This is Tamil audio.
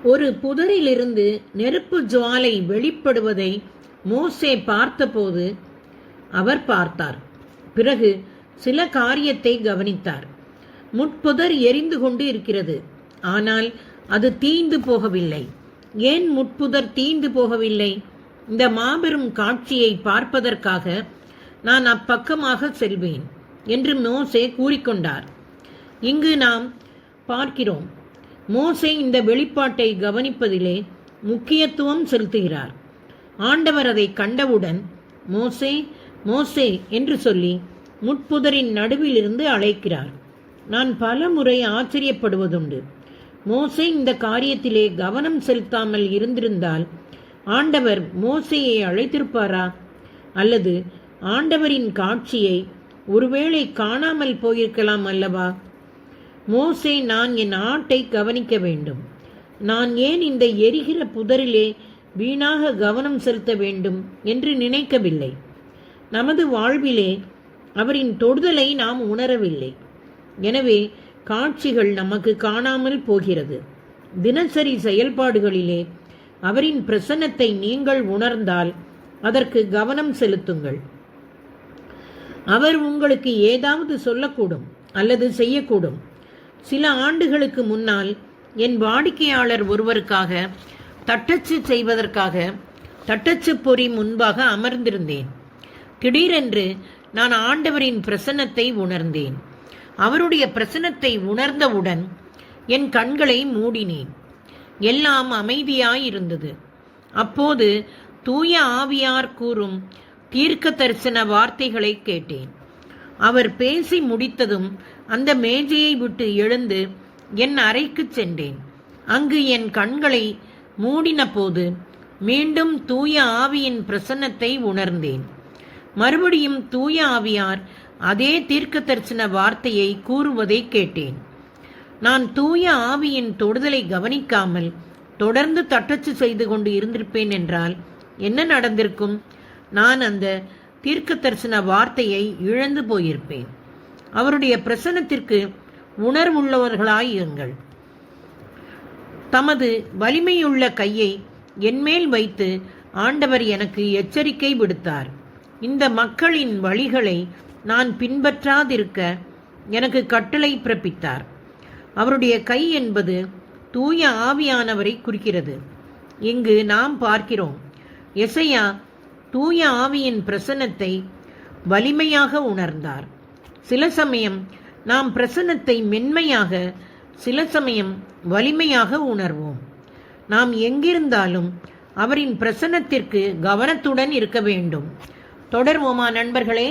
ஒரு புதரிலிருந்து நெருப்பு ஜுவாலை வெளிப்படுவதை மோசே பார்த்தபோது அவர் பார்த்தார். பிறகு சில காரியத்தை கவனித்தார். முட்புதர் எரிந்து கொண்டு இருக்கிறது, ஆனால் அது தீந்து போகவில்லை. ஏன் முட்புதர் தீந்து போகவில்லை? இந்த மாபெரும் காட்சியை பார்ப்பதற்காக நான் அப்பக்கமாக செல்வேன் என்று மோசே கூறிக்கொண்டார். இங்கு நாம் பார்க்கிறோம், மோசே இந்த வெளிப்பாட்டை கவனிப்பதிலே முக்கியத்துவம் செலுத்துகிறார். ஆண்டவர் அதை கண்டவுடன் மோசே மோசே என்று சொல்லி முட்புதரின் நடுவிலிருந்து அழைக்கிறார். நான் பல முறை ஆச்சரியப்படுவதுண்டு. மோசே இந்த காரியத்திலே கவனம் செலுத்தாமல் இருந்திருந்தால் ஆண்டவர் மோசேயை அழைத்திருப்பாரா? அல்லது ஆண்டவரின் காட்சியை ஒருவேளை காணாமல் போயிருக்கலாம் அல்லவா? மோசே, நான் என் ஆட்டை கவனிக்க வேண்டும். நான் ஏன் இந்த எரிகிற புதரிலே வீணாக கவனம் செலுத்த வேண்டும் என்று நினைக்கவில்லை. நமது வாழ்விலே அவரின் தொடுதலை நாம் உணரவில்லை. எனவே காட்சிகள் நமக்கு காணாமல் போகிறது. தினசரி செயல்பாடுகளிலே அவரின் பிரசன்னத்தை நீங்கள் உணர்ந்தால் அதற்கு கவனம் செலுத்துங்கள். அவர் உங்களுக்கு ஏதாவது சொல்லக்கூடும் அல்லது செய்யக்கூடும். சில ஆண்டுகளுக்கு முன்னால் என் வாடிக்கையாளர் ஒருவருக்காக தட்டச்சு செய்வதற்காக தட்டச்சு பொறி முன்பாக அமர்ந்திருந்தேன். திடீரென்று நான் ஆண்டவரின் பிரசன்னத்தை உணர்ந்தேன். அவருடைய பிரசன்னத்தை உணர்ந்தவுடன் என் கண்களை மூடினேன். எல்லாம் அமைதியாயிருந்தது. அப்போது தூய ஆவியார் கூறும் தீர்க்க தரிசன வார்த்தைகளை கேட்டேன். அவர் பேசி முடித்ததும் அந்த மேஜையை விட்டு எழுந்து என் அறைக்கு சென்றேன். அங்கு என் கண்களை மூடின போது மீண்டும் தூய ஆவியின் பிரசன்னத்தை உணர்ந்தேன். மறுபடியும் தூய ஆவியார் அதே தீர்க்க தரிசன வார்த்தையை கூறுவதை கேட்டேன். நான் தூய ஆவியின் தொடுதலை கவனிக்காமல் தொடர்ந்து தட்டச்சு செய்து கொண்டு இருந்திருப்பேன் என்றால் என்ன நடந்திருக்கும்? நான் அந்த தீர்க்க தரிசன வார்த்தையை இழந்து போயிருப்பேன். அவருடைய பிரசன்னத்திற்கு உணர்வுள்ளவர்களாயிருங்கள். தமது வலிமையுள்ள கையை என்மேல் வைத்து ஆண்டவர் எனக்கு எச்சரிக்கை விடுத்தார். இந்த மக்களின் வழிகளை நான் பின்பற்றாதிருக்க எனக்கு கட்டளை பிறப்பித்தார். அவருடைய கை என்பது தூய ஆவியானவரை குறிக்கிறது. இங்கு நாம் பார்க்கிறோம், எசையா தூய ஆவியின் பிரசன்னத்தை வலிமையாக உணர்ந்தார். சில சமயம் நாம் பிரசன்னத்தை மென்மையாக, சில சமயம் வலிமையாக உணர்வோம். நாம் எங்கிருந்தாலும் அவரின் பிரசன்னத்திற்கு கவனத்துடன் இருக்க வேண்டும். தொடர்வோமா நண்பர்களே?